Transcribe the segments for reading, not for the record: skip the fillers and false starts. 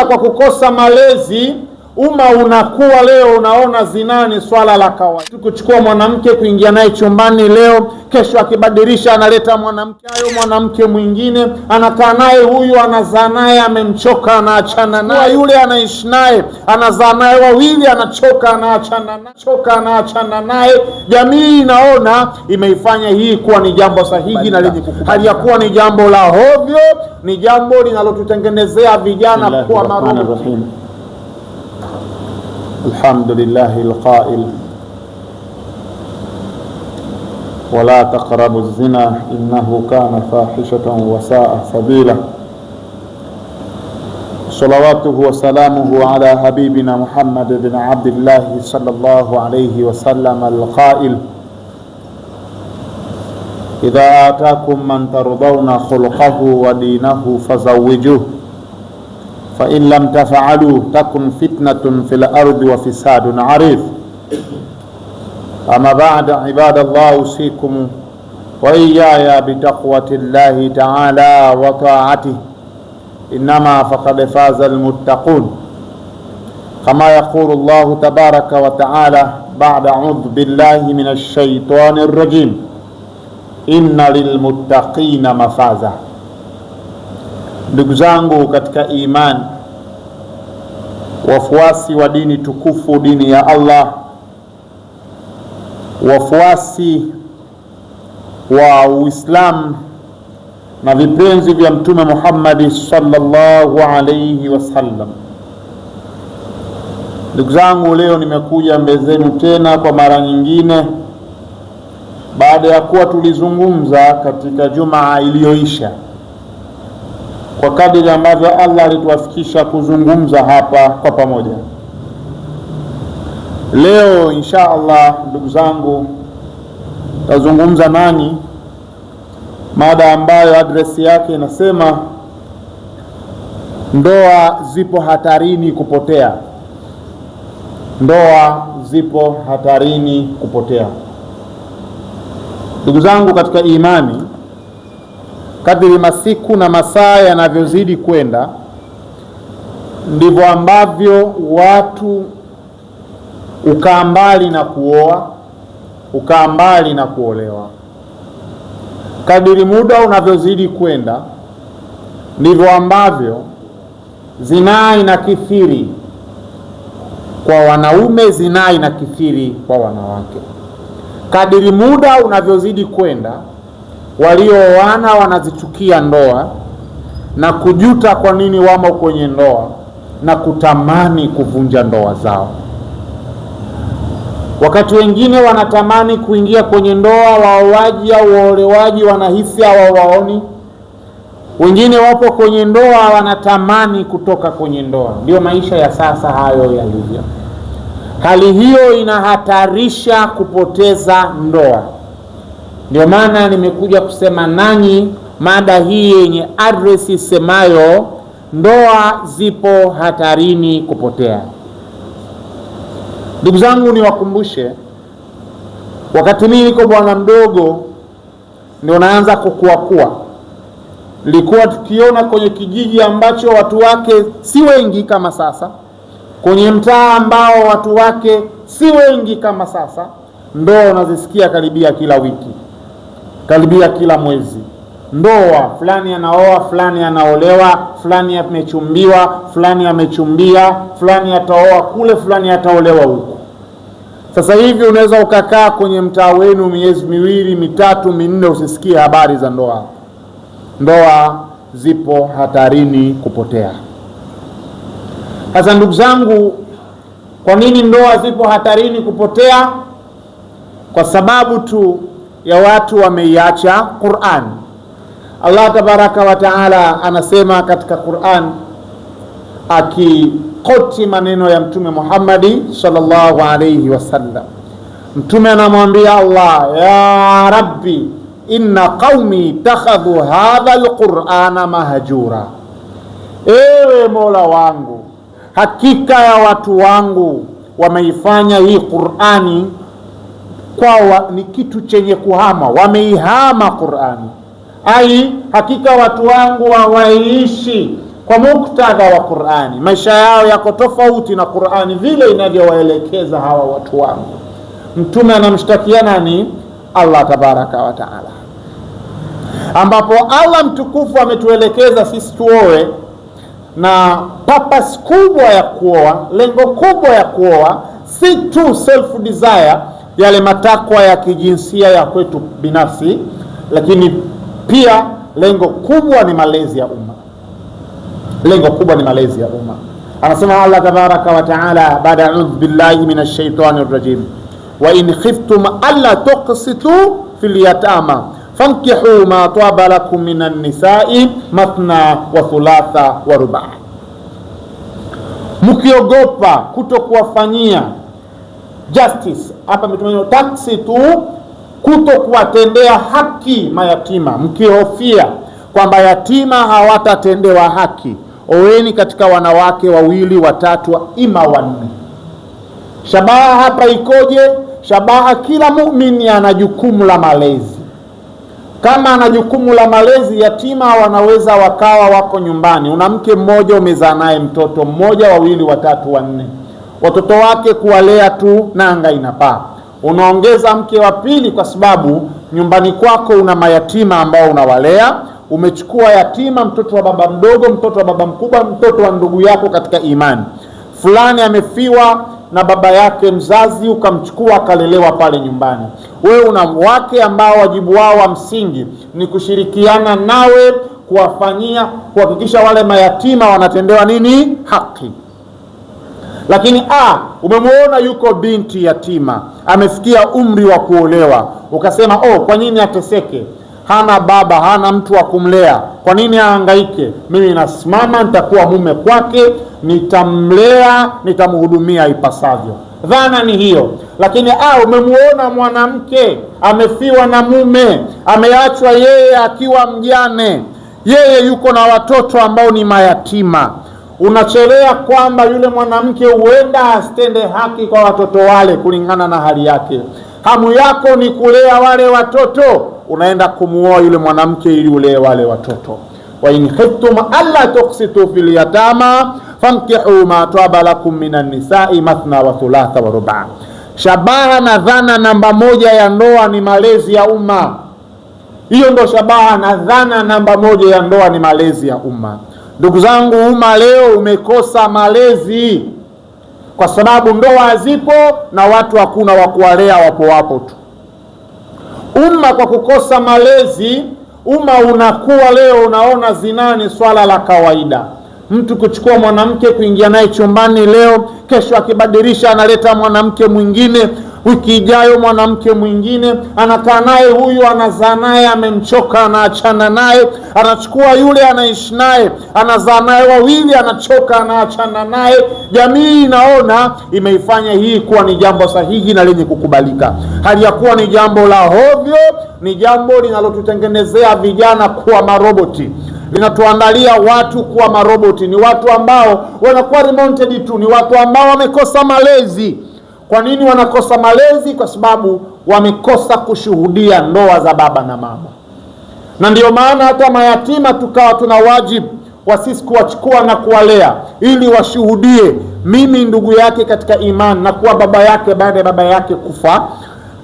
umma kwa kukosa malezi, umma unakuwa leo unaona zina ni swala la kawaida. Kuchukua mwanamke kuingia naye chumbani leo, kesho akibadilisha analeta mwanamke mwingine, anakaa naye, huyu anazaa naye, amemchoka anaachana naye, yule anaishi naye anazaa naye wawili, anachoka anaachana naye. Jamii inaona imeifanya hii kuwa ni jambo sahihi na lenye hali ya kuwa ni jambo la hovyo, ni jambo linalotutengenezea vijana kuwa marumu. Alhamdulillahi alqa'il wala taqrabu zina innahu kana fahishatan wa sa'a sabila. Salawatuhu wa salamuhu ala habibina Muhammad bin Abdullah sallallahu alayhi wa sallam alqa'il idha ataakum man tardawna khuluquhu wa dinahu fazawwijuhu fa in lam taf'alu takun fitnatun fil ardi wa fisadun 'arif. Amma ba'da, ibadallah, usikum wa iyaya bitaqwatillahi ta'ala wa ta'atihi, innama faqad faza almuttaqun. Kama yaqulu Allah tabaraka wa ta'ala ba'da a'udhu billahi minash shaitanir rajim, inna lilmuttaqina mafaza. Ndugu zangu katika imani, wafuasi wa dini tukufu, dini ya Allah, wafuasi wa Uislamu na vipenzi vya Mtume Muhammad sallallahu alayhi wasallam, ndugu zangu, leo nimekuja mbele zenu tena kwa mara nyingine baada ya kuwa tulizungumza katika Jumaa iliyoisha kwa kadiri ambavyo Allah alituwafikisha kuzungumza hapa kwa pamoja. Leo insha Allah, ndugu zangu, tazungumza nani mada ambayo adresi yake inasema ndoa zipo hatarini kupotea. Ndoa zipo hatarini kupotea. Ndugu zangu katika imani, kadiri masiku na masaa yanavyozidi kwenda, ndivyo ambavyo watu ukaa mbali na kuoa, ukaa mbali na kuolewa. Kadiri muda unavyozidi kwenda, ndivyo ambavyo zinaa inakithiri kwa wanaume, zinaa inakithiri kwa wanawake. Kadiri muda unavyozidi kwenda, walioana wanazichukia ndoa na kujuta kwa nini wamo kwenye ndoa na kutamani kuvunja ndoa zao. Wakati wengine wanatamani kuingia kwenye ndoa, waoaji au waolewaji wanahisi hawawaoni. Wengine wapo kwenye ndoa wanatamani kutoka kwenye ndoa. Ndio maisha ya sasa hayo yalivyo. Hali hiyo inahatarisha kupoteza ndoa. Ndio maana nimekuja kusema nanyi mada hii yenye address isemayo ndoa zipo hatarini kupotea. Ndugu zangu, niwakumbushe, wakati mimi niko bwana mdogo ndio naanza kukua. Nilikuwa tukiona kwenye kijiji ambacho watu wake si wengi kama sasa, kwenye mtaa ambao watu wake si wengi kama sasa, ndoa unazisikia karibia kila wiki, karibia kila mwezi. Ndoa fulani anaoa, fulani anaolewa, fulani amechumbiwa, fulani amechumbia, fulani ataoa kule, fulani ataolewa huko. Sasa hivi unaweza ukakaa kwenye mtaa wenu miezi miwili, mitatu, minne usisikie habari za ndoa. Ndoa zipo hatarini kupotea. Sasa ndugu zangu, kwa nini ndoa zipo hatarini kupotea? Kwa sababu tu ya watu wameiacha Qur'an. Allah tabaraka wa taala anasema katika Qur'an, akikoti maneno ya Mtume Muhammad sallallahu alayhi wasallam. Mtume anamwambia Allah, ya Rabbi inna qaumi takhadhu hadha alqur'ana mahjura. Ewe Mola wangu, hakika ya watu wangu wameifanya hii Qur'ani kwa ni kitu chenye kuhama, wameihama Qur'ani. Ai, hakika watu wangu hawaishi kwa muktadha wa Qur'ani. Maisha yao yako tofauti na Qur'ani vile inavyowaelekeza hawa watu wangu. Mtume anamshtakia nani? Allah tabaraka wa taala, ambapo Allah mtukufu ametuelekeza sisi tuoe, na purpose kubwa ya kuoa, lengo kubwa ya kuoa si tu self desire, yale matakwa ya kijinsia ya kwetu binafsi, lakini pia lengo kubwa ni malezi ya umma. Lengo kubwa ni malezi ya umma. Anasema Allah tabaraka wa taala baada a'udhu billahi minash shaitani rajim, wa in khiftum alla tuqsitu fil yatama fankihu ma taba lakum minan nisa'i mathna wa thulatha wa ruba'. Mkiogopa kutokuwafanyia justice, hapa mtumenyo taksitu, kutokuwatendea haki mayatima, mkihofia kwamba yatima hawatatendewa haki, oweni katika wanawake wawili, watatu, ima wanne. Shabaha hapa ikoje? Shabaha, kila muumini ana jukumu la malezi. Kama ana jukumu la malezi, yatima wanaweza wakawa wako nyumbani, una mke mmoja, umezaa naye mtoto mmoja, wawili, watatu, wanne, watoto wake kuwalea tu nanga inapaa. Unaongeza mke wa pili kwa sababu nyumbani kwako una mayatima ambao unawalea. Umechukua yatima, mtoto wa baba mdogo, mtoto wa baba mkubwa, mtoto wa ndugu yako katika imani. Fulani amefiwa na baba yake mzazi, ukamchukua akalelewa pale nyumbani. Wewe una wake ambao wajibu wao wa msingi ni kushirikiana nawe kuwafanyia, kuhakikisha wale mayatima wanatendewa nini? Haki. Lakini umemuona yuko binti yatima, amefikia umri wa kuolewa, ukasema kwa nini ateseke? Hana baba, hana mtu wa kumlea, kwa nini ahangaike? Mimi nasimama, nitakuwa mume kwake, nitamlea, nitamhudumia ipasavyo. Dhana ni hiyo. Lakini umemuona mwanamke amefiwa na mume, ameachwa yeye akiwa mjane, yeye yuko na watoto ambao ni mayatima. Unachelea kwamba yule mwanamke huenda asitende haki kwa watoto wale kulingana na hali yake. Hamu yako ni kulea wale watoto, unaenda kumuoa yule mwanamke ili ulee wale watoto. Wa in khiftum alla tuqsitu fil yatama fankihu ma taba lakum minan nisa'i mathna wa thulatha wa ruba'. Shabaha na dhana namba moja ya ndoa ni malezi ya umma. Hiyo ndo shabaha na dhana namba moja ya ndoa, ni malezi ya umma. Ndugu zangu, umma leo umekosa malezi kwa sababu ndoa zipo na watu hakuna wa kuwalea, wapo tu. Umma kwa kukosa malezi, umma unakuwa leo unaona zina ni swala la kawaida. Mtu kuchukua mwanamke kuingia naye chumbani leo, kesho akibadilisha analeta mwanamke mwingine, wiki ijayo mwanamke mwingine, anakaa naye huyu, anazaa naye, amemchoka, anaachana naye, anachukua yule, anaishi naye, anazaa naye wawili, anachoka, anaachana naye. Jamii inaona imeifanya hii kuwa ni jambo sahihi na lenye kukubalika, hali ya kuwa ni jambo la hovyo, ni jambo linalotutengenezea vijana kuwa maroboti, linatuandalia watu kuwa maroboti. Ni watu ambao wanakuwa remoted tu, ni watu ambao wamekosa malezi. Kwa nini wanakosa malezi? Kwa sababu wamekosa kushuhudia ndoa za baba na mama. Na ndio maana hata mayatima tukawa tuna wajibu wa sisi kuwachukua na kuwalea ili washuhudie mimi ndugu yake katika imani, na kuwa baba yake baada ya baba yake kufa,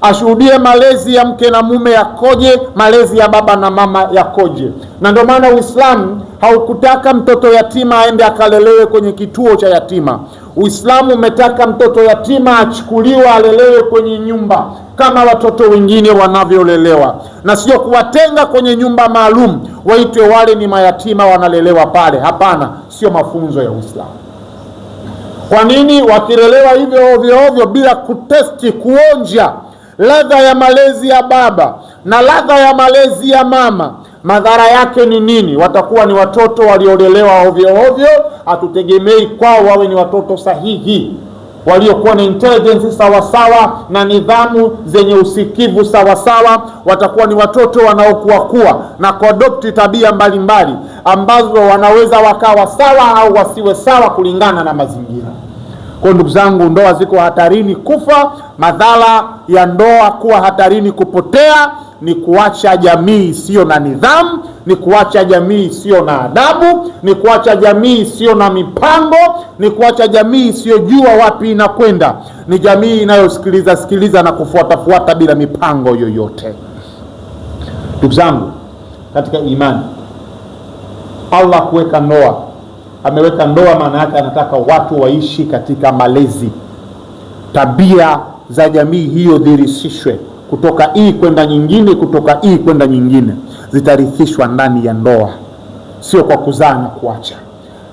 ashuhudie malezi ya mke na mume yakoje, malezi ya baba na mama yakoje. Na ndio maana Uislamu haukutaka mtoto yatima aende akalelewe kwenye kituo cha yatima. Uislamu umetaka mtoto yatima achukuliwa alelewe kwenye nyumba kama watoto wengine wanavyolelewa, na sio kuwatenga kwenye nyumba maalum waitwe wale ni mayatima wanalelewa pale. Hapana, sio mafunzo ya Uislamu. Kwa nini wakilelewa hivyo ovyo ovyo bila kutesti, kuonja ladha ya malezi ya baba na ladha ya malezi ya mama, madhara yake ni nini? Watakuwa ni watoto waliolelewa ovyo ovyo. Hatutegemei kwao wawe ni watoto sahihi, waliokuwa na intelligence sawasawa na nidhamu zenye usikivu sawasawa. Watakuwa ni watoto wanaokuwa na kuadopti tabia mbalimbali ambazo wanaweza wakawa sawa au wasiwe sawa kulingana na mazingira. Kwa ndugu zangu, ndoa ziko hatarini kufa. Madhara ya ndoa kuwa hatarini kupotea ni kuacha jamii isiyo na nidhamu, ni kuacha jamii isiyo na adabu, ni kuacha jamii isiyo na mipango, ni kuacha jamii isiyojua wapi inakwenda, ni jamii inayosikiliza na kufuata bila mipango yoyote. Ndugu zangu katika imani, Allah kuweka ndoa, ameweka ndoa, maana yake anataka watu waishi katika malezi. Tabia za jamii hiyo dhirisishwe kutoka hii kwenda nyingine, kutoka hii kwenda nyingine, zitarithishwa ndani ya ndoa, sio kwa kuzaa na kuacha.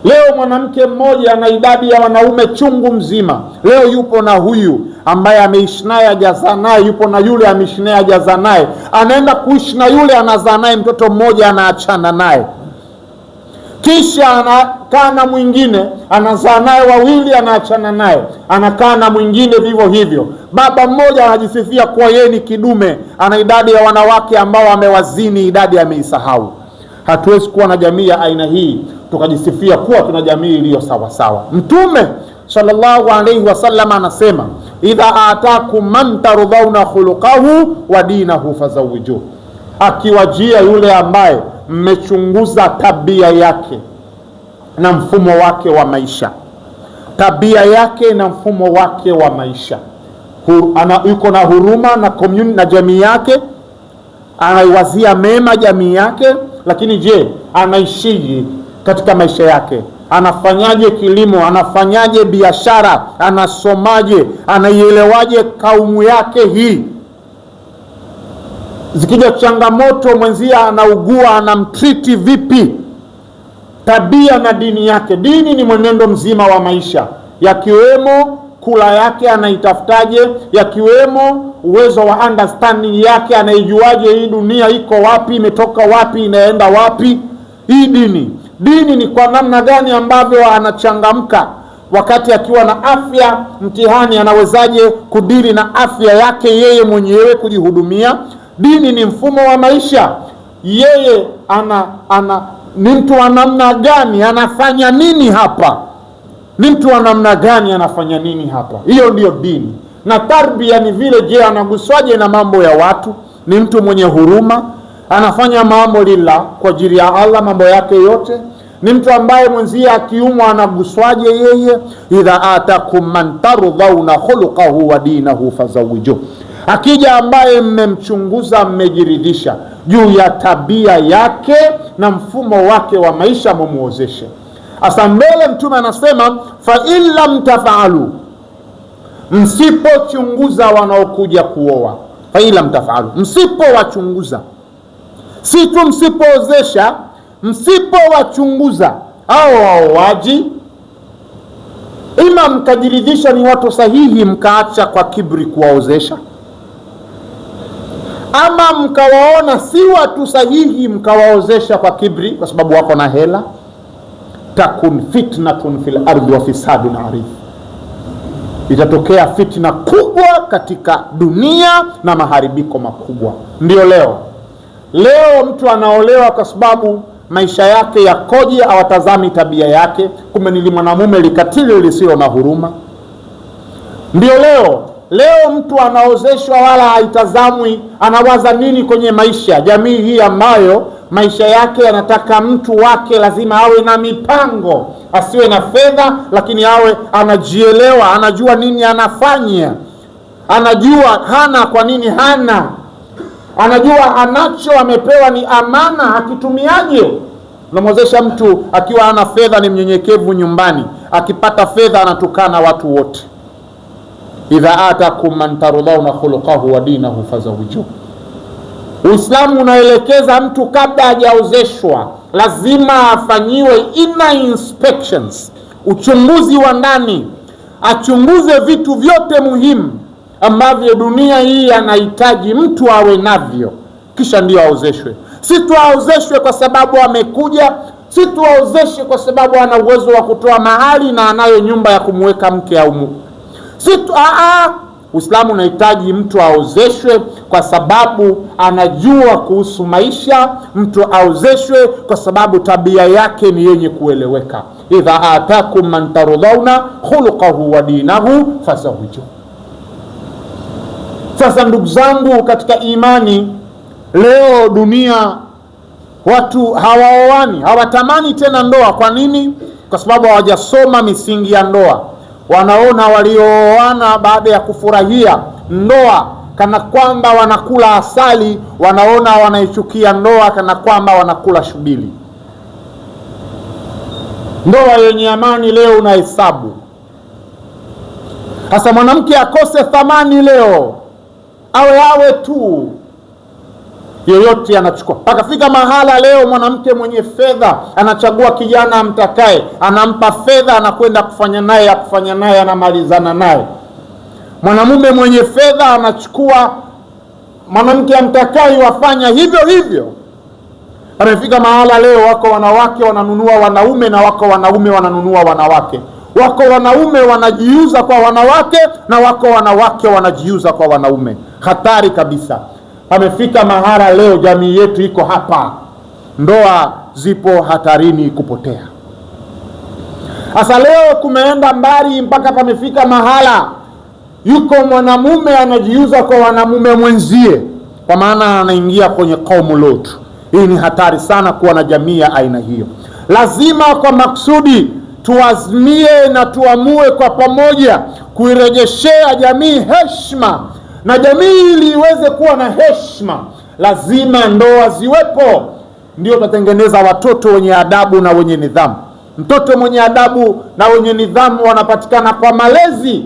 Leo mwanamke mmoja ana idadi ya wanaume chungu mzima. Leo yupo na huyu ambaye ameishi naye hajazaa naye, yupo na yule ameishi naye hajazaa naye, anaenda kuishi na yule anazaa naye mtoto mmoja, anaachana naye. Kisha anakaa na mwingine, anazaa naye wawili, anaachana naye, anakaa na mwingine vivyo hivyo. Baba mmoja anajisifia kuwa yeye ni kidume, ana idadi ya wanawake ambao amewazini, idadi ameisahau. Hatuwezi kuwa na jamii ya aina hii tukajisifia kuwa tuna jamii iliyo sawa sawa. Mtume sallallahu alaihi wasallam anasema, idha atakum man tardhauna khuluquhu wa dinahu fazawijuhu, akiwajia yule ambaye mmechunguza tabia yake na mfumo wake wa maisha, tabia yake na mfumo wake wa maisha, yuko na huruma na community na jamii yake, anaiwazia mema jamii yake, lakini je, anaishije katika maisha yake? Anafanyaje kilimo? Anafanyaje biashara? Anasomaje? Anaielewaje kaumu yake hii? Zikija changamoto, mwenzia anaugua, anamtriti vipi? Tabia na dini yake. Dini ni mwenendo mzima wa maisha, yakiwemo kula yake anaitafutaje, yakiwemo uwezo wa understanding yake, anaijuaje hii dunia iko wapi, imetoka wapi, inaenda wapi. Hii dini ni kwa namna gani ambavyo anachangamka wakati akiwa na afya mtihani, anawezaje kudili na afya yake yeye mwenyewe, kujihudumia. Dini ni mfumo wa maisha, yeye ni mtu wa namna gani, anafanya nini hapa, ni mtu wa namna gani, anafanya nini hapa. Hiyo ndiyo dini. Na tarbia ni vile, je, anaguswaje na mambo ya watu, ni mtu mwenye huruma, anafanya mambo lillah, kwa ajili ya Allah, mambo yake yote. Ni mtu ambaye mwenzia akiumwa anaguswaje yeye. Idha atakum man tardhauna khuluquhu wa dinahu fazawijuhu, akija ambaye mmemchunguza, mmejiridhisha juu ya tabia yake na mfumo wake wa maisha, mumuozeshe. Asa mbele Mtume anasema, fa in lam taf'alu, msipochunguza wanaokuja kuoa. Fa in lam taf'alu, msipowachunguza, si tu msipoozesha, msipowachunguza hao waoaji, ima mkajiridhisha ni watu sahihi, mkaacha kwa kibri kuwaozesha, ama mkawaona si watu sahihi, mkawaozesha kwa kibri kwa sababu wako na hela. Takun fitnatun fil ardi wa fisadun arif, itatokea fitna kubwa katika dunia na maharibiko makubwa. Ndio leo mtu anaolewa kwa sababu maisha yake yakoje, awatazami tabia yake, kumbe ni mwanamume likatili lisilo na huruma. Ndio leo mtu anaozeshwa wala haitazamwi anawaza nini kwenye maisha. Jamii hii ambayo maisha yake anataka mtu wake lazima awe na mipango, asiwe na fedha, lakini awe anajielewa, anajua nini anafanya, anajua hana kwa nini hana, anajua anacho amepewa ni amana, akitumiaje. Unamwozesha mtu akiwa ana fedha, ni mnyenyekevu nyumbani, akipata fedha anatukana watu wote. Idha atakum man tardhauna khuluquhu wa dinahu fazawijuhu. Uislamu unaelekeza mtu kabla hajaozeshwa lazima afanyiwe inner inspections, uchunguzi wa ndani, achunguze vitu vyote muhimu ambavyo dunia hii anahitaji mtu awe navyo, kisha ndio aozeshwe. Si tu aozeshwe kwa sababu amekuja, si tu aozeshwe kwa sababu ana uwezo wa kutoa mahali na anayo nyumba ya kumweka mke au mume. Si tu Uislamu unahitaji mtu aozeshwe kwa sababu anajua kuhusu maisha, mtu aozeshwe kwa sababu tabia yake ni yenye kueleweka. Idha atakum man tardhauna khuluquhu wa dinahu fazawijuhu. Sasa ndugu zangu katika imani, leo dunia watu hawaoani, hawatamani tena ndoa. Kwa nini? Kwa sababu hawajasoma misingi ya ndoa. Wanaona waliooana baada ya kufurahia ndoa kana kwamba wanakula asali, wanaona wanaichukia ndoa kana kwamba wanakula shubili. Ndoa yenye amani leo unahesabu. Sasa mwanamke akose thamani leo, awe tu yoyote anachukua. Pakafika mahala leo mwanamke mwenye fedha anachagua kijana amtakaye, anampa fedha, anakwenda kufanya naye, anamalizana naye. Mwanamume mwenye fedha anachukua mwanamke amtakaye, wafanya hivyo hivyo. Amefika mahala leo wako wanawake wananunua wanaume na wako wanaume wananunua wanawake. Wako wanaume wanajiuza kwa wanawake na wako wanawake wanajiuza kwa wanaume. Hatari kabisa. Amefika mahala leo jamii yetu iko hapa, ndoa zipo hatarini kupotea. Sasa leo kumeenda mbali mpaka pamefika mahala yuko mwanamume anajiuza kwa wanamume mwenzie, kwa maana anaingia kwenye kaumu Lot. Hii ni hatari sana kuwa na jamii ya aina hiyo. Lazima kwa maksudi tuazimie na tuamue kwa pamoja kuirejeshea jamii heshima, na jamii ili iweze kuwa na heshima lazima ndoa ziwepo. Ndio tutatengeneza watoto wenye adabu na wenye nidhamu. Mtoto mwenye adabu na wenye nidhamu wanapatikana kwa malezi.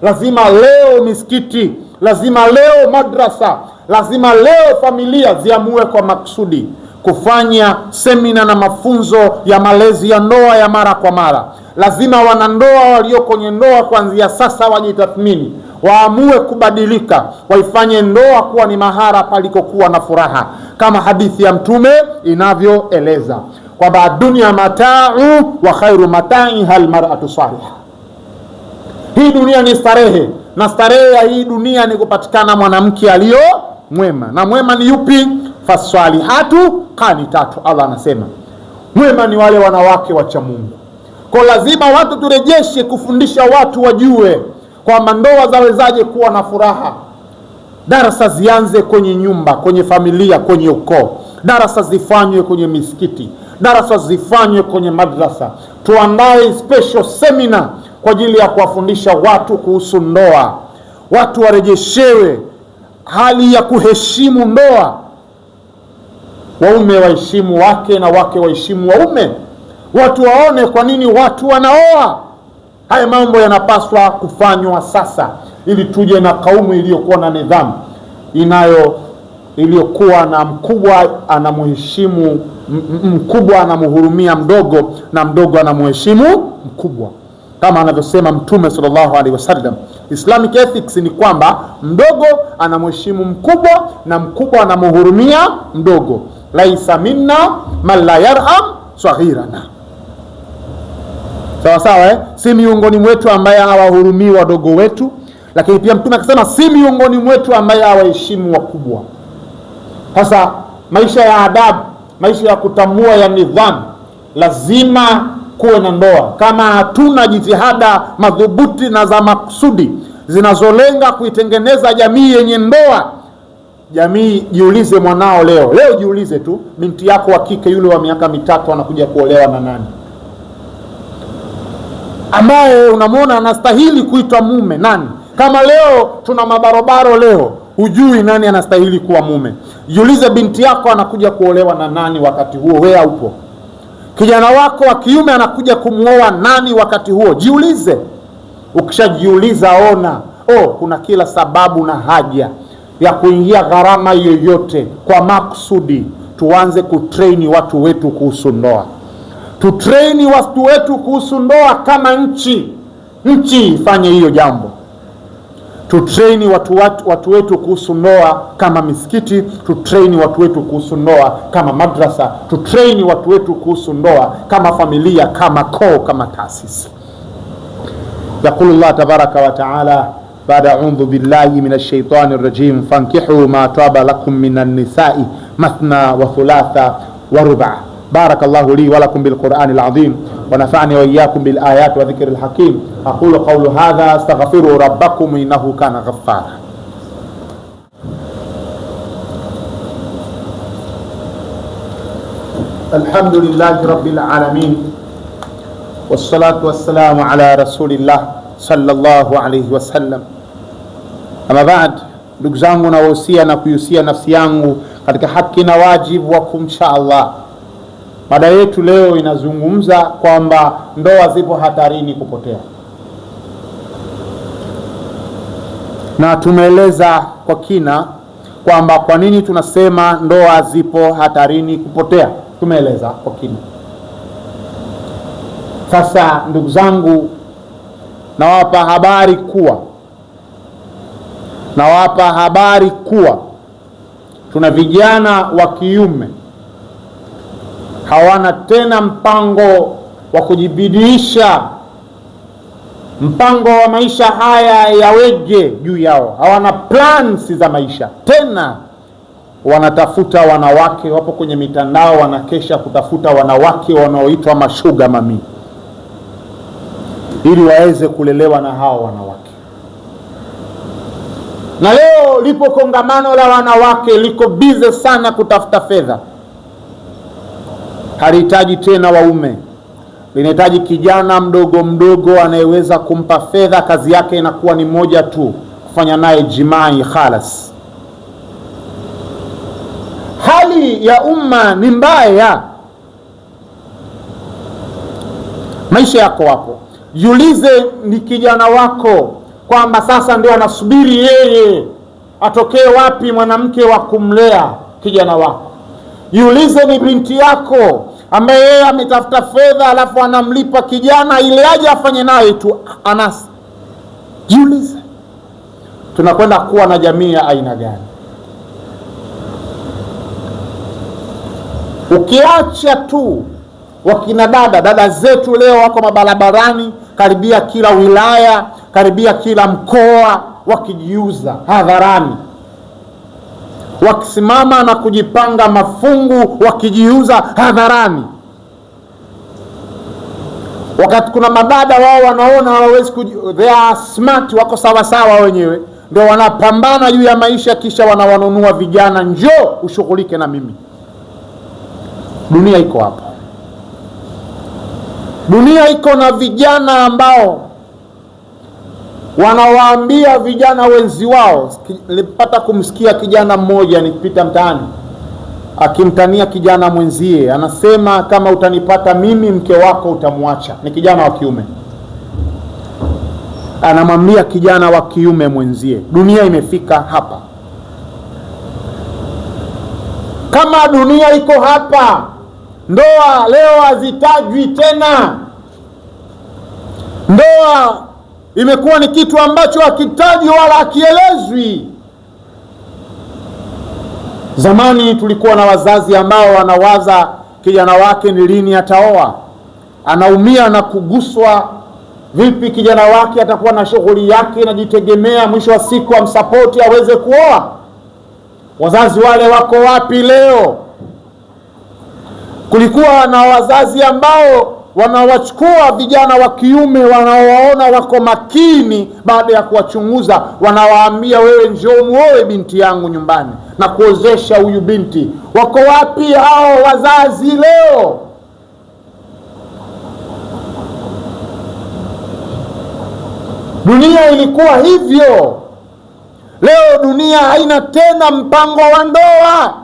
Lazima leo misikiti, lazima leo madrasa, lazima leo familia ziamue kwa maksudi kufanya semina na mafunzo ya malezi ya ndoa ya mara kwa mara. Lazima wanandoa walio kwenye ndoa kuanzia sasa wajitathmini, waamue kubadilika, waifanye ndoa kuwa ni mahara palikokuwa na furaha, kama hadithi ya Mtume inavyoeleza kwamba dunia mata'u wa khairu mata'iha almar'atu salihah. Hii dunia ni starehe, na starehe ya hii dunia ni kupatikana mwanamke aliyo mwema. Na mwema ni yupi? Faswalihatu qanitatu. Allah anasema mwema ni wale wanawake wacha Mungu. Kwa lazima watu turejeshe kufundisha watu wajue kwamba ndoa zawezaje kuwa na furaha. Darasa zianze kwenye nyumba, kwenye familia, kwenye ukoo. Darasa zifanywe kwenye misikiti, darasa zifanywe kwenye madrasa. Tuandae special seminar kwa ajili ya kuwafundisha watu kuhusu ndoa. Watu warejeshewe hali ya kuheshimu ndoa. Waume waheshimu wake na wake waheshimu waume. Watu waone kwa nini watu wanaoa. Haya mambo yanapaswa kufanywa sasa, ili tuje na kaumu iliyokuwa na nidhamu, iliyokuwa na mkubwa anamheshimu mkubwa, anamhurumia mdogo, na mdogo anamheshimu mkubwa, kama anavyosema Mtume sallallahu alaihi wasallam. Islamic ethics ni kwamba mdogo anamheshimu mkubwa na mkubwa anamhurumia mdogo. Laisa minna man la yarham saghirana. Sawa sawa, si miongoni mwetu ambaye hawahurumii wadogo wetu, lakini pia Mtume akasema si miongoni mwetu ambaye hawaheshimu wakubwa. Sasa maisha ya adabu, maisha ya kutambua ya nidhamu, lazima kuwe na ndoa. Kama hatuna jitihada madhubuti na za maksudi zinazolenga kuitengeneza jamii yenye ndoa, jamii, jiulize mwanao leo jiulize tu, binti yako wa kike yule wa miaka 3 anakuja kuolewa na nani? Ambaye unamwona anastahili kuitwa mume nani? Kama leo tuna mabarobaro leo, hujui nani anastahili kuwa mume. Jiulize binti yako anakuja kuolewa na nani wakati huo wewe haupo. Kijana wako wa kiume anakuja kumwoa nani wakati huo? Jiulize. Ukishajiuliza, ona kuna kila sababu na haja ya kuingia gharama yoyote kwa maksudi. Tuanze kutraini watu wetu kuhusu ndoa. Tutraini watu wetu kuhusu ndoa kama nchi ifanye hiyo jambo. Tutraini watu wetu kuhusu ndoa kama misikiti. Tutraini watu wetu kuhusu ndoa kama madrasa. Tutraini watu wetu kuhusu ndoa kama familia, kama koo, kama taasisi. Yaqulullah tabaraka wa taala baada a'udhu billahi minash shaitani rrajim fankihu ma taba lakum minan nisa'i mathna wa thulatha wa ruba'. Barakallahu li wa lakum bil Qur'anil azim wa nafa'ani wa iyyakum bil ayati wa dhikril hakim. Aqulu qawlu hadha astaghfiru rabbakum innahu kana ghaffara. Alhamdulillahi rabbil alamin, wassalatu wassalamu ala rasulillah sallallahu alayhi wasallam. Ama baad, ndugu zangu, nawahusia na kuihusia nafsi yangu katika haki na wajibu wa kumcha Allah. Mada yetu leo inazungumza kwamba ndoa zipo hatarini kupotea, na tumeeleza kwa kina kwamba kwa nini tunasema ndoa zipo hatarini kupotea. Tumeeleza kwa kina. Sasa ndugu zangu, nawapa habari kuwa tuna vijana wa kiume hawana tena mpango wa kujibidiisha, mpango wa maisha haya yaweje juu yao. Hawana plans za maisha tena, wanatafuta wanawake, wapo kwenye mitandao wanakesha kutafuta wanawake wanaoitwa mashuga mami, ili waweze kulelewa na hao wanawake. Na leo lipo kongamano la wanawake, liko bize sana kutafuta fedha. Halihitaji tena waume, linahitaji kijana mdogo anayeweza kumpa fedha. Kazi yake inakuwa ni moja tu, kufanya naye jimai khalas. Hali ya umma ni mbaya. Maisha yako wapo, jiulize, ni kijana wako kwamba sasa ndio anasubiri yeye atokee wapi mwanamke wa kumlea kijana wako. Jiulize, ni binti yako ambaye yeye ametafuta fedha alafu anamlipa kijana ile aje afanye naye tu anasa. Jiulize, tunakwenda kuwa na jamii ya aina gani? Ukiacha tu wakina dada zetu leo wako mabarabarani, karibia kila wilaya, karibia kila mkoa, wakijiuza hadharani, wakisimama na kujipanga mafungu, wakijiuza hadharani. Wakati kuna madada wao wanaona hawawezi, they are smart, wako sawa wenyewe, ndio wanapambana juu ya maisha, kisha wanawanunua vijana, njoo ushughulike na mimi. Dunia iko hapo. Dunia iko na vijana ambao wanawaambia vijana wenzi wao. Nilipata kumsikia kijana mmoja nikipita mtaani akimtania kijana mwenzie, anasema kama utanipata mimi mke wako utamwacha. Ni kijana wa kiume anamwambia kijana wa kiume mwenzie. Dunia imefika hapa. Kama dunia iko hapa, ndoa leo hazitajwi tena. Ndoa imekuwa ni kitu ambacho hakitajwi wala hakielezwi. Zamani tulikuwa na wazazi ambao wanawaza kijana wake ni lini ataoa, anaumia na kuguswa vipi kijana wake atakuwa na shughuli yake inajitegemea, mwisho wa siku amsapoti aweze kuoa. Wazazi wale wako wapi leo? Kulikuwa na wazazi ambao wanawachukua vijana wa kiume wanaowaona wako makini, baada ya kuwachunguza wanawaambia, wewe njoo muoe binti yangu nyumbani na kuozesha huyu binti. Wako wapi hao wazazi leo? Dunia ilikuwa hivyo. Leo dunia haina tena mpango wa ndoa.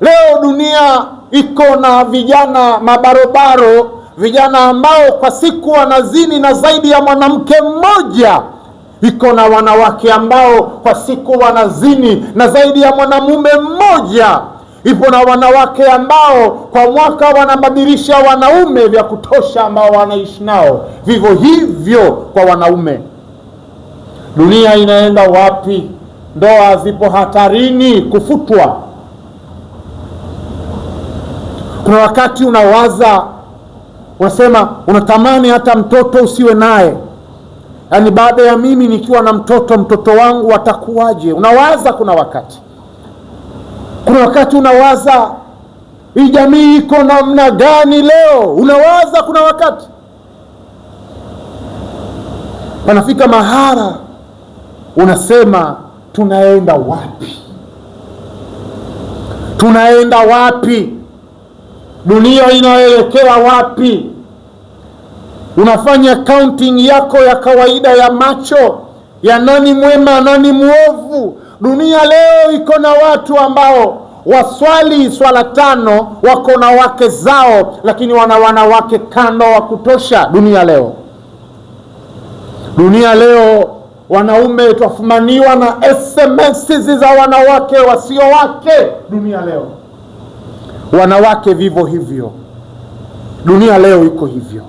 Leo dunia iko na vijana mabarobaro, vijana ambao kwa siku wanazini na zaidi ya mwanamke mmoja. Iko na wanawake ambao kwa siku wanazini na zaidi ya mwanamume mmoja. Ipo na wanawake ambao kwa mwaka wanabadilisha wanaume vya kutosha ambao wanaishi nao. Vivyo hivyo kwa wanaume. Dunia inaenda wapi? Ndoa zipo hatarini kufutwa. Kuna wakati unawaza, unasema unatamani hata mtoto usiwe naye. Yaani baada ya mimi nikiwa na mtoto wangu atakuwaje? Unawaza kuna wakati unawaza hii jamii iko namna gani leo? Unawaza kuna wakati panafika mahara unasema tunaenda wapi? dunia inaelekea wapi? Unafanya counting yako ya kawaida ya macho ya nani mwema nani muovu. Dunia leo iko na watu ambao waswali swala 5, wako na wake zao, lakini wana wanawake kando wa kutosha. Dunia leo wanaume twafumaniwa na SMS za wanawake wasio wake. Dunia leo wanawake vivyo hivyo. Dunia leo iko hivyo.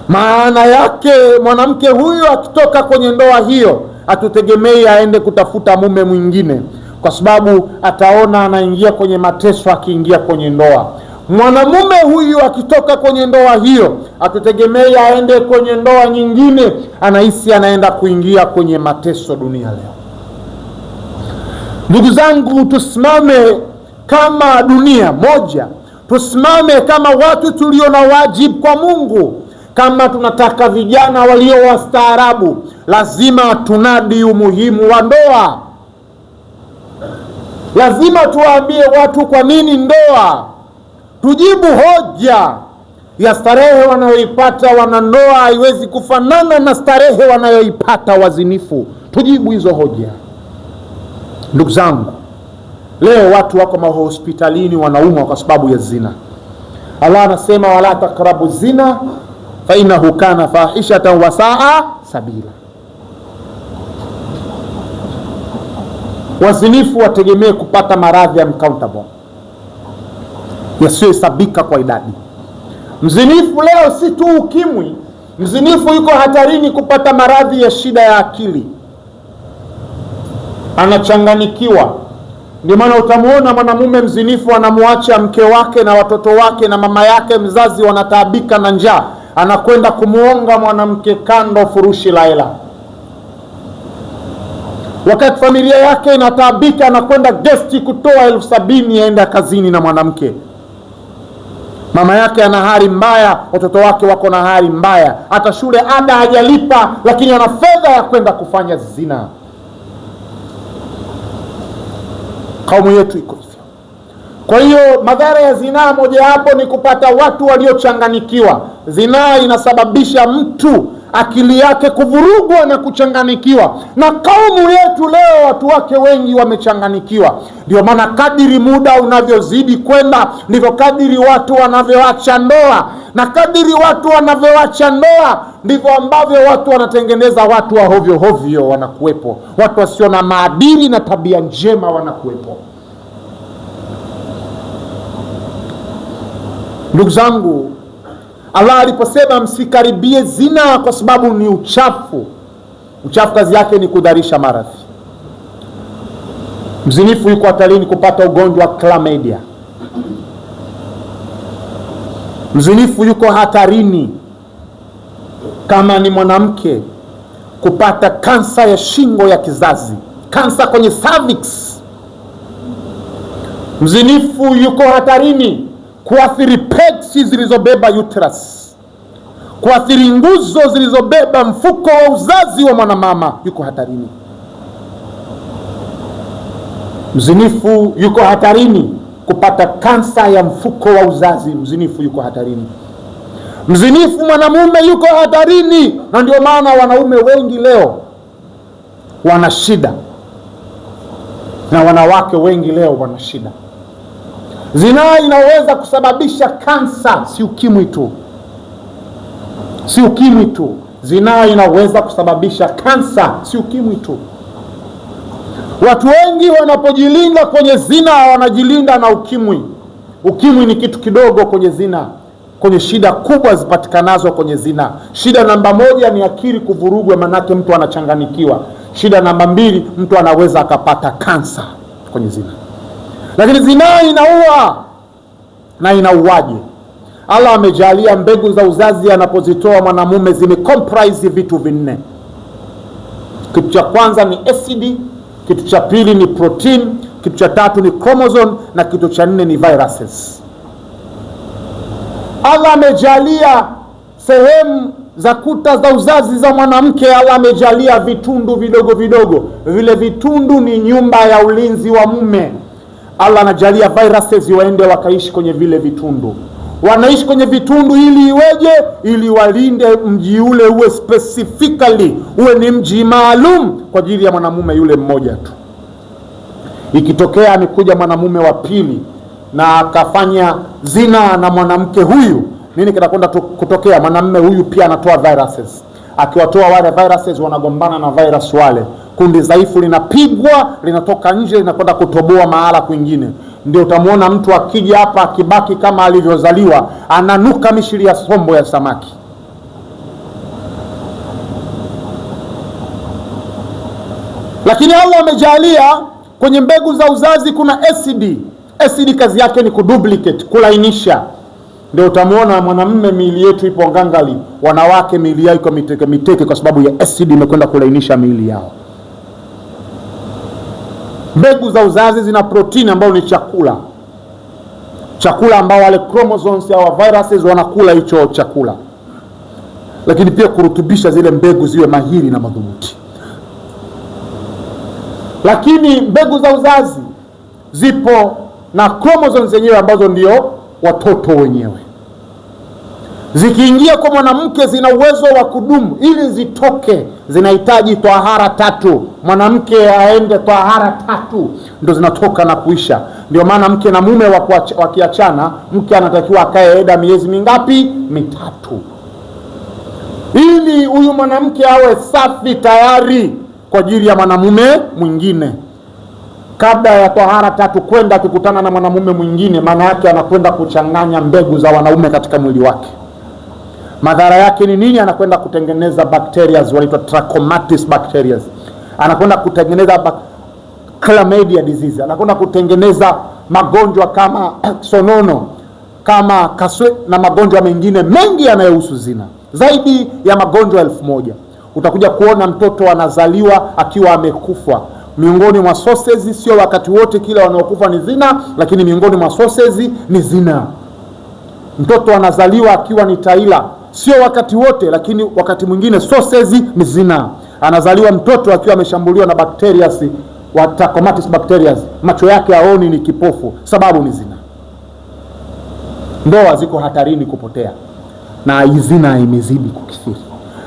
Maana yake mwanamke huyu akitoka kwenye ndoa hiyo, hatutegemei aende kutafuta mume mwingine, kwa sababu ataona anaingia kwenye mateso akiingia kwenye ndoa. Mwanamume huyu akitoka kwenye ndoa hiyo, hatutegemei aende kwenye ndoa nyingine, anahisi anaenda kuingia kwenye mateso dunia leo. Ndugu zangu, tusimame kama dunia moja, tusimame kama watu tulio na wajibu kwa Mungu. Kama tunataka vijana walio wastaarabu, lazima tunadi umuhimu wa ndoa. Lazima tuwaambie watu kwa nini ndoa. Tujibu hoja ya starehe wanayoipata wanandoa haiwezi kufanana na starehe wanayoipata wazinifu. Tujibu hizo hoja. Ndugu zangu, leo watu wako mahospitalini wanaumwa kwa sababu ya zina. Allah anasema wala takrabu zina fa innahu kana fahishatan wa saa sabila. Wazinifu wategemee kupata maradhi ya uncountable yasiyohesabika kwa idadi. Mzinifu leo si tu ukimwi, mzinifu yuko hatarini kupata maradhi ya shida ya akili, anachanganikiwa. Ndio maana utamuona mwanamume mzinifu anamuacha mke wake na watoto wake na mama yake mzazi wanataabika na njaa, anakwenda kumuonga mwanamke kando furushi la hela. Wakati familia yake inataabika, anakwenda gesti kutoa 70,000 aenda kazini na mwanamke. Mama yake ana hali mbaya, watoto wake wako na hali mbaya, hata shule ada hajalipa, lakini ana fedha ya kwenda kufanya zina. Kaumu yetu iko hivyo. Kwa hiyo madhara ya zinaa moja hapo ni kupata watu waliochanganikiwa. Zinaa inasababisha mtu akili yake kuvurugwa na kuchanganikiwa, na kaumu yetu leo watu wake wengi wamechanganikiwa. Ndio maana kadiri muda unavyozidi kwenda, ndivyo kadiri watu wanavyoacha ndoa, na kadiri watu wanavyoacha ndoa ndivyo ambavyo watu wanatengeneza watu wa hovyo hovyo wanakuwepo, watu wasio na maadili na tabia njema wanakuwepo. Ndugu zangu, Allah aliposema msikaribie zina kwa sababu ni uchafu. Uchafu kazi yake ni kudharisha maradhi. Mzinifu yuko hatarini kupata ugonjwa wa chlamydia. Mzinifu yuko hatarini, kama ni mwanamke, kupata kansa ya shingo ya kizazi, kansa kwenye cervix. Mzinifu yuko hatarini kuathiri pegs zilizobeba uterus, kuathiri nguzo zilizobeba mfuko wa uzazi wa mwanamama. Yuko hatarini. Mzinifu yuko hatarini kupata kansa ya mfuko wa uzazi. Mzinifu yuko hatarini. Mzinifu mwanamume yuko hatarini, na ndio maana wanaume wengi leo wana shida na wanawake wengi leo wana shida. Zinaa inaweza kusababisha kansa, si ukimwi tu. Si ukimwi tu. Zinaa inaweza kusababisha kansa, si ukimwi tu. Watu wengi wanapojilinda kwenye zina wanajilinda na ukimwi. Ukimwi ni kitu kidogo kwenye zina, kwenye shida kubwa zipatikanazo kwenye zina. Shida namba 1 ni akili kuvurugwa, manake mtu anachanganikiwa. Shida namba 2, mtu anaweza akapata kansa kwenye zina. Lakini zinaa inaua, na inauaje? Allah amejalia mbegu za uzazi anapozitoa mwanamume zimecomprise vitu 4. Kitu cha kwanza ni acid, kitu cha pili ni protein, kitu cha tatu ni chromosome, na kitu cha 4 ni viruses. Allah amejalia sehemu za kuta za uzazi za mwanamke, Allah amejalia vitundu vidogo vidogo. Vile vitundu ni nyumba ya ulinzi wa mume. Allah anajalia viruses waende wakaishi kwenye vile vitundu. Wanaishi kwenye vitundu ili iweje? Ili walinde mji ule uwe specifically, uwe ni mji maalum kwa ajili ya mwanamume yule mmoja tu. Ikitokea amekuja mwanamume wa pili na akafanya zina na mwanamke huyu, nini kitakwenda kutokea? Mwanamume huyu pia anatoa viruses. Akiwatoa wale viruses, wanagombana na virus wale, kundi dhaifu linapigwa, linatoka nje, linakwenda kutoboa mahala kwingine. Ndio utamuona mtu akija hapa akibaki kama alivyozaliwa, ananuka mishiri ya sombo ya samaki. Lakini Allah amejalia kwenye mbegu za uzazi kuna acid. Acid kazi yake ni kuduplicate, kulainisha. Ndio utamuona mwanamume miili yetu ipo ngangali, wanawake miili yao iko miteke miteke kwa sababu ya acid imekwenda kulainisha miili yao. Mbegu za uzazi zina protini ambayo ni chakula ambao wale chromosomes au viruses wanakula hicho chakula, lakini pia kurutubisha zile mbegu ziwe mahiri na madhubuti. Lakini mbegu za uzazi zipo na chromosomes zenyewe ambazo ndio watoto wenyewe. Zikiingia kwa mwanamke zina uwezo wa kudumu. Ili zitoke zinahitaji tahara 3. Mwanamke aende tahara 3 ndio zinatoka na kuisha. Ndio maana mke na mume wakiachana, mke anatakiwa akae eda miezi mingapi? 3, ili huyu mwanamke awe safi tayari kwa ajili ya mwanamume mwingine. Kabla ya tahara 3 kwenda kukutana na mwanamume mwingine, maana yake anakwenda kuchanganya mbegu za wanaume katika mwili wake. Madhara yake ni nini? Anakwenda kutengeneza bacteria wanaitwa Trachomatis bacteria. Anakwenda kutengeneza chlamydia disease. Anakwenda kutengeneza magonjwa kama sonono, kama kaswe na magonjwa mengine mengi yanayohusu zina. Zaidi ya magonjwa 1000. Utakuja kuona mtoto anazaliwa akiwa amekufa. Miongoni mwa sources, sio wakati wote kila wanaokufa ni zina, lakini miongoni mwa sources ni zina. Mtoto anazaliwa akiwa ni taila, sio wakati wote, lakini wakati mwingine sources ni zina. Anazaliwa mtoto akiwa ameshambuliwa na bacteria wa Trachomatis bacteria, macho yake haoni, ni kipofu, sababu ni zina. Ndoa ziko hatarini kupotea na zina imezidi kukithiri.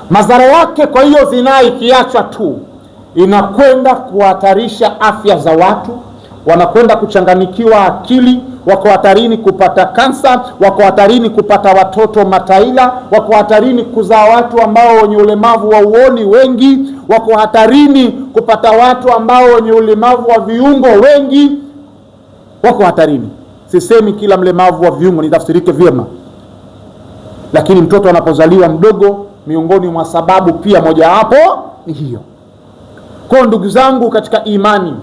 Madhara yake, kwa hiyo zina ikiachwa tu inakwenda kuhatarisha afya za watu, wanakwenda kuchanganikiwa akili, wako hatarini kupata kansa, wako hatarini kupata watoto mataila, wako hatarini kuzaa watu ambao wenye ulemavu wa uoni wengi, wako hatarini kupata watu ambao wenye ulemavu wa viungo wengi, wako hatarini. Sisemi kila mlemavu wa viungo, nitafsirike vyema, lakini mtoto anapozaliwa mdogo, miongoni mwa sababu pia moja hapo ni hiyo. Kwa ndugu zangu katika imani,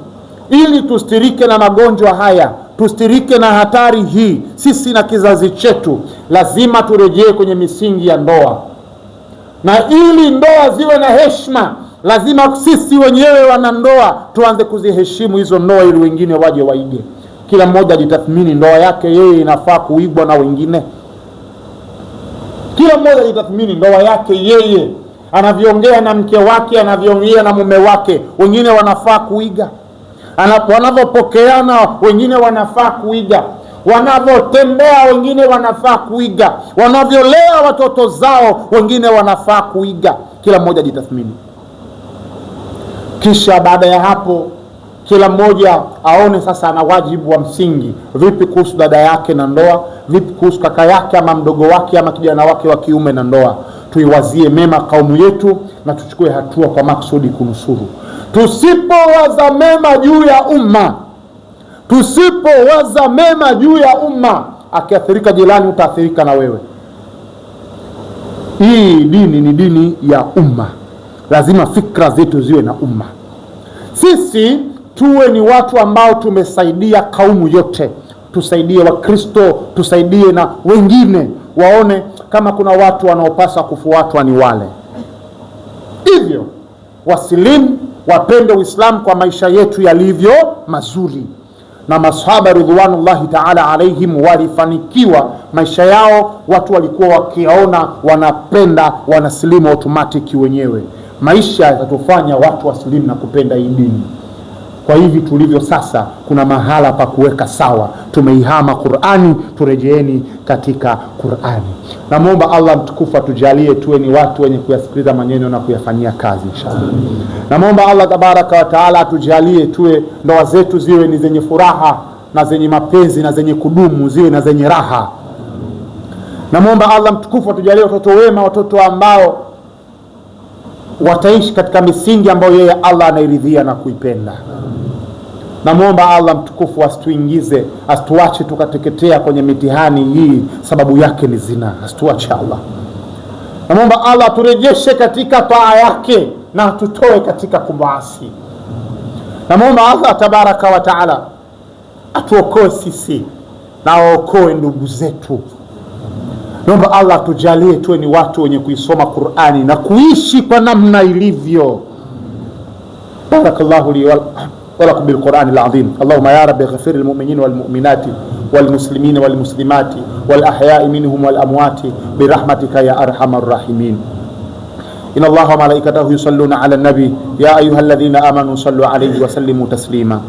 ili tustirike na magonjwa haya, tustirike na hatari hii, sisi na kizazi chetu, lazima turejee kwenye misingi ya ndoa. Na ili ndoa ziwe na heshima, lazima sisi wenyewe wana ndoa tuanze kuziheshimu hizo ndoa, ili wengine waje waige. Kila mmoja jitathmini ndoa yake yeye inafaa kuigwa na wengine. Kila mmoja jitathmini ndoa yake yeye, anavyoongea na mke wake, anavyoongea na mume wake, wengine wanafaa kuiga. Wanavyopokeana, wengine wanafaa kuiga. Wanavyotembea, wengine wanafaa kuiga. Wanavyolea watoto zao, wengine wanafaa kuiga. Kila mmoja jitathmini. Kisha baada ya hapo, kila mmoja aone sasa ana wajibu wa msingi. Vipi kuhusu dada yake na ndoa? Vipi kuhusu kaka yake ama mdogo wake ama kijana wake wa kiume na ndoa? Tuiwazie mema kaumu yetu na tuchukue hatua kwa maksudi kunusuru. Tusipowaza mema juu ya umma, tusipowaza mema juu ya umma, akiathirika jirani utaathirika na wewe. Hii dini ni dini ya umma. Lazima fikra zetu ziwe na umma. Sisi tuwe ni watu ambao tumesaidia kaumu yote. Tusaidie Wakristo, tusaidie na wengine waone kama kuna watu wanaopaswa kufuatwa ni wale. Hivyo wasilimu wapende Uislamu kwa maisha yetu yalivyo mazuri. Na masahaba ridwanullahi ta'ala alaihim walifanikiwa maisha yao, watu walikuwa wakiona wanapenda, wanasilimu automatic wenyewe. Maisha yatatufanya watu wasilimu na kupenda hii dini. Kwa Kwa hivi tulivyo sasa, kuna mahala pa kuweka sawa. Tumeihama Qur'ani, turejeeni katika Qur'ani. Namuomba Allah mtukufu atujalie tuwe ni watu wenye kuyasikiliza maneno na kuyafanyia kazi inshallah. Namuomba Allah tabaraka wa taala atujalie tuwe ndoa zetu ziwe ni zenye furaha na zenye mapenzi na zenye kudumu, ziwe na zenye raha. Namuomba Allah mtukufu atujalie watoto wema, watoto ambao wataishi katika misingi ambayo yeye Allah anairidhia na kuipenda. Namuomba Allah mtukufu asituingize, asituache tukateketea kwenye mitihani hii, sababu yake ni zina, asituache Allah. Namuomba Allah aturejeshe katika taa yake na atutoe katika kumwasi. Namuomba Allah tabaraka wa taala atuokoe sisi na waokoe ndugu zetu. Naomba Allah atujalie tuwe ni watu wenye kuisoma Qur'ani na kuishi kwa namna ilivyo. Barakallahu li ولكم بالقرآن العظيم. اللهم يا رب اغفر للمؤمنين والمؤمنات والمسلمين والمسلمات والأحياء منهم والأموات برحمتك يا أرحم الراحمين. إن الله وملائكته يصلون على النبي يا أيها الذين آمنوا صلوا عليه وسلموا تسليما.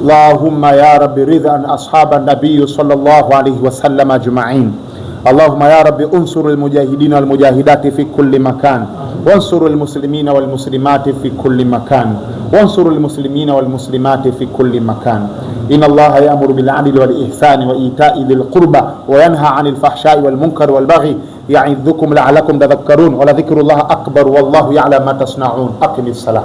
اللهم يا رب رضا عن أصحاب النبي صلى الله عليه وسلم أجمعين. اللهم يا رب انصر المجاهدين والمجاهدات في كل مكان، وانصر المسلمين والمسلمات في كل مكان، وانصر المسلمين والمسلمات في كل مكان. إن الله يأمر بالعدل والإحسان وإيتاء ذي القربى وينهى عن الفحشاء والمنكر والبغي يعظكم لعلكم تذكرون ولذكر الله أكبر والله يعلم ما تصنعون. أقم الصلاة.